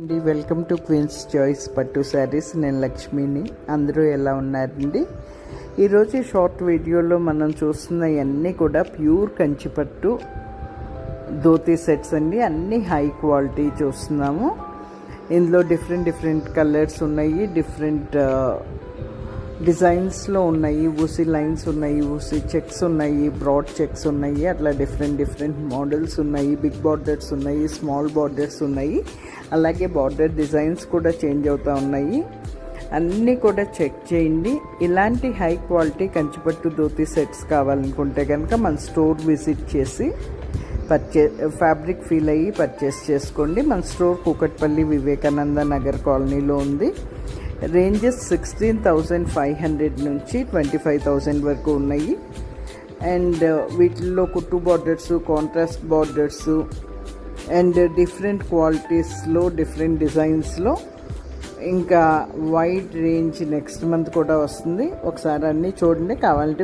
అండి welcome to queens choice పట్టు శారీస్. నేను లక్ష్మిని. అందరూ ఎలా ఉన్నారండి? ఈరోజు షార్ట్ వీడియోలో మనం చూస్తున్నవన్నీ కూడా ప్యూర్ కంచిపట్టు ధోతీ సెట్స్ అండి. అన్నీ హై క్వాలిటీ చూస్తున్నాము. ఇందులో డిఫరెంట్ కలర్స్ ఉన్నాయి, డిఫరెంట్ డిజైన్స్లో ఉన్నాయి. ఊసి లైన్స్ ఉన్నాయి, ఊసి చెక్స్ ఉన్నాయి, బ్రాడ్ చెక్స్ ఉన్నాయి. అట్లా డిఫరెంట్ మోడల్స్ ఉన్నాయి. బిగ్ బార్డర్స్ ఉన్నాయి, స్మాల్ బార్డర్స్ ఉన్నాయి. అలాగే బార్డర్ డిజైన్స్ కూడా చేంజ్ అవుతూ ఉన్నాయి. అన్నీ కూడా చెక్ చేయండి. ఇలాంటి హై క్వాలిటీ కంచిపట్టు ధోతీ సెట్స్ కావాలనుకుంటే కనుక మన స్టోర్ విజిట్ చేసి ఫ్యాబ్రిక్ ఫీల్ అయ్యి పర్చేస్ చేసుకోండి. మన స్టోర్ కూకట్పల్లి వివేకానంద నగర్ కాలనీలో ఉంది. రేంజెస్ 16,500 నుంచి 25,000 వరకు ఉన్నాయి. అండ్ వీటిల్లో కుట్టు borders, contrast borders and different క్వాలిటీస్లో, డిఫరెంట్ డిజైన్స్లో, ఇంకా వైడ్ రేంజ్ నెక్స్ట్ మంత్ కూడా వస్తుంది. ఒకసారి అన్నీ చూడండి. కావాలంటే